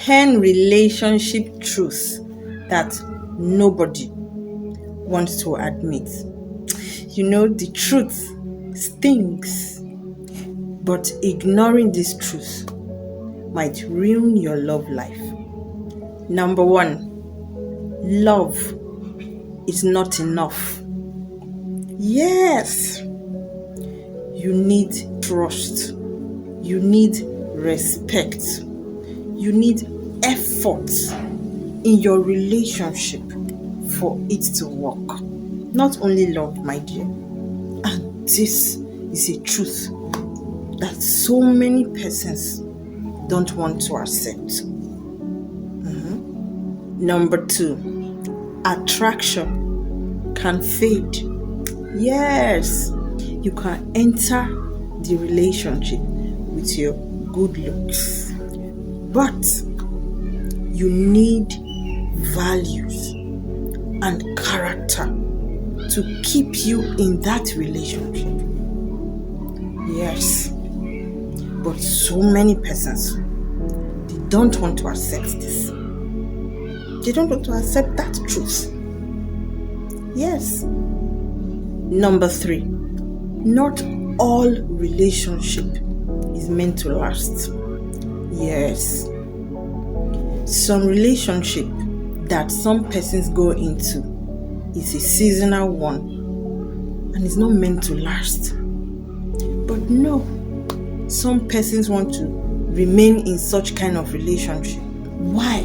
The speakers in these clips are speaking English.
10 relationship truths that nobody wants to admit. The truth stings, but ignoring this truth might ruin your love life. Number 1, love is not enough. Yes, you need trust. You need respect. You need effort in your relationship for it to work. Not only love, my dear. And this is a truth that so many persons don't want to accept. Number 2, attraction can fade. Yes, you can enter the relationship with your good looks, but you need values and character to keep you in that relationship. Yes, but so many persons, they don't want to accept this. They don't want to accept that truth. Yes. Number 3, not all relationship is meant to last. Yes. Some relationship that some persons go into is a seasonal one and it's not meant to last. But no, some persons want to remain in such kind of relationship. Why?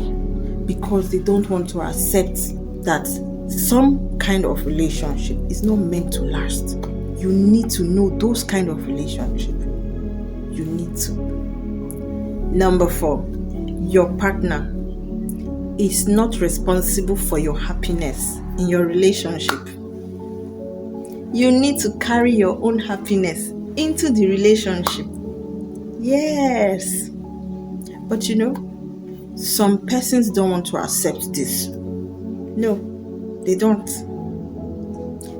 Because they don't want to accept that some kind of relationship is not meant to last. You need to know those kind of relationship. You need to. Number 4, your partner is not responsible for your happiness in your relationship. You need to carry your own happiness into the relationship. Yes. But some persons don't want to accept this. No, they don't.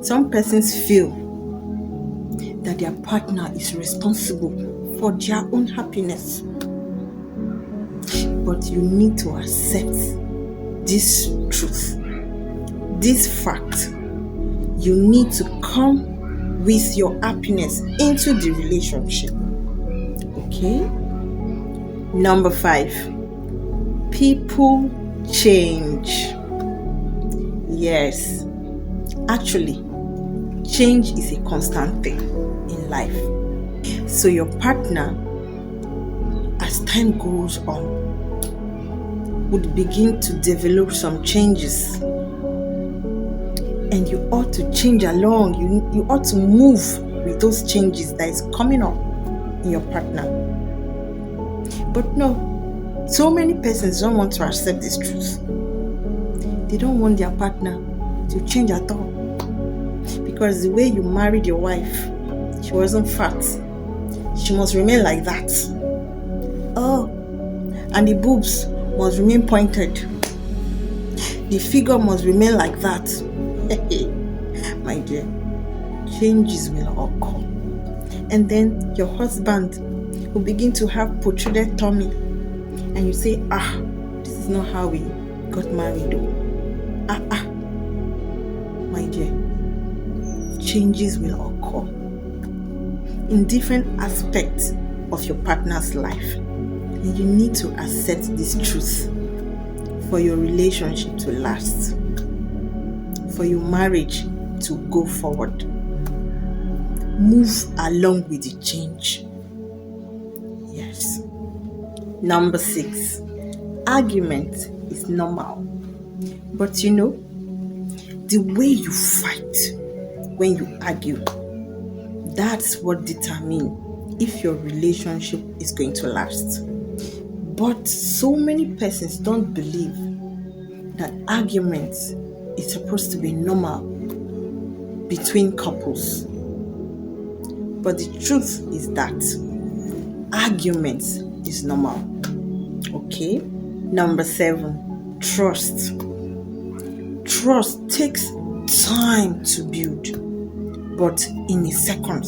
Some persons feel that their partner is responsible for their own happiness. But you need to accept this truth, this fact. You need to come with your happiness into the relationship. Okay? Number 5, people change. Yes, actually, change is a constant thing in life. So your partner, as time goes on, would begin to develop some changes. And you ought to change along. You ought to move with those changes that is coming up in your partner. But no, so many persons don't want to accept this truth. They don't want their partner to change at all. Because the way you married your wife, she wasn't fat. She must remain like that. Oh, and the boobs must remain pointed. The figure must remain like that. My dear, changes will occur. And then your husband will begin to have protruded tummy. And you say, this is not how we got married though. My dear, changes will occur in different aspects of your partner's life. And you need to accept this truth for your relationship to last, for your marriage to go forward. Move along with the change. Yes. Number 6, argument is normal. But the way you fight when you argue, that's what determines if your relationship is going to last. But so many persons don't believe that arguments is supposed to be normal between couples. But the truth is that arguments is normal. Okay? Number 7, trust. Trust takes time to build, but in a second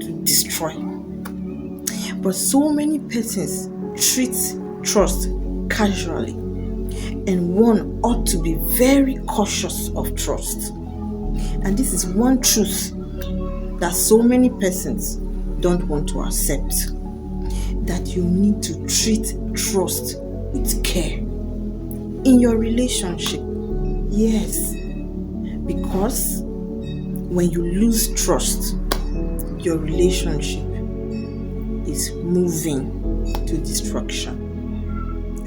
to destroy. But so many persons treat trust casually, and one ought to be very cautious of trust. And this is one truth that so many persons don't want to accept, that you need to treat trust with care in your relationship. Yes, because when you lose trust, your relationship is moving to destruction.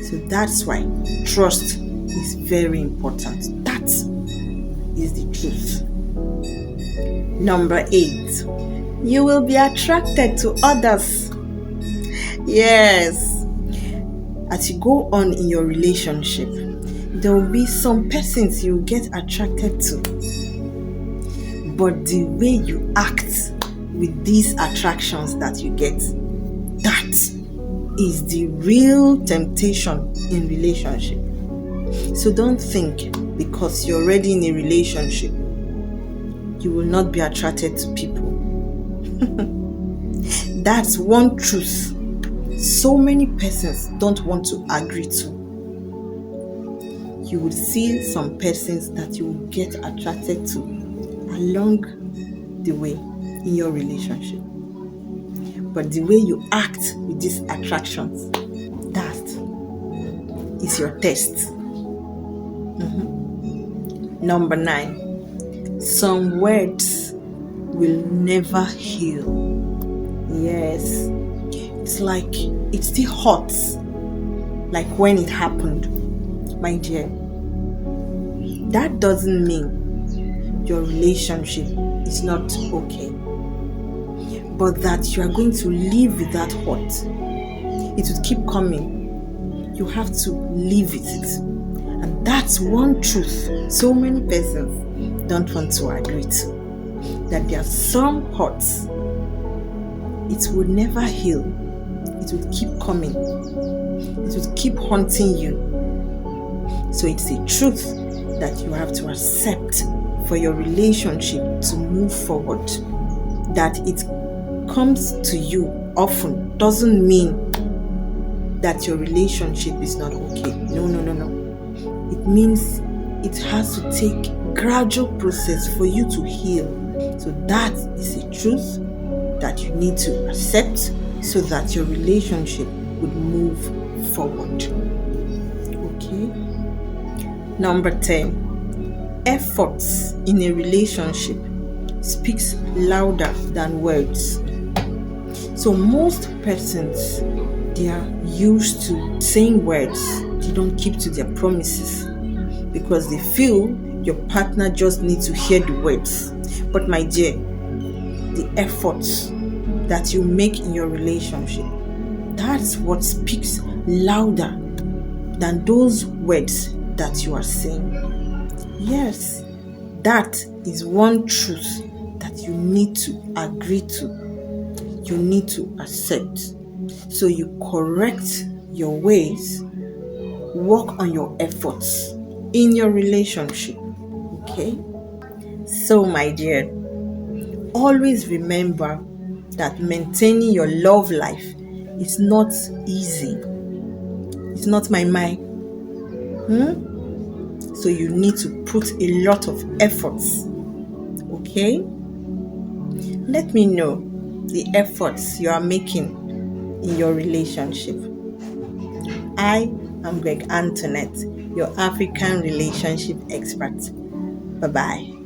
So that's why trust is very important. That is the truth. Number 8, you will be attracted to others. Yes, as you go on in your relationship, there will be some persons you get attracted to, but the way you act with these attractions that you get, that is the real temptation in relationship. So don't think because you're already in a relationship, you will not be attracted to people. That's one truth so many persons don't want to agree to. You will see some persons that you will get attracted to along the way in your relationship. But the way you act with these attractions, that is your test. Number 9, some words will never heal. Yes, it's like it still hurts, like when it happened, my dear. That doesn't mean your relationship is not okay, but that you are going to live with that hurt. It will keep coming. You have to live with it. And that's one truth so many persons don't want to agree to. That there are some hurts, it will never heal. It will keep coming. It will keep haunting you. So it's a truth that you have to accept for your relationship to move forward. That it comes to you often doesn't mean that your relationship is not okay. No. It means it has to take gradual process for you to heal. So that is a truth that you need to accept so that your relationship would move forward. Okay. Number 10, efforts in a relationship speaks louder than words. So most persons, they are used to saying words. They don't keep to their promises because they feel your partner just needs to hear the words. But my dear, the efforts that you make in your relationship, that's what speaks louder than those words that you are saying. Yes, that is one truth that you need to agree to. You need to accept. So you correct your ways, work on your efforts in your relationship. Okay? So my dear, always remember that maintaining your love life is not easy. It's not my mind. So you need to put a lot of efforts. Okay? Let me know the efforts you are making in your relationship. I am Greg Antoinette, your African relationship expert. Bye-bye.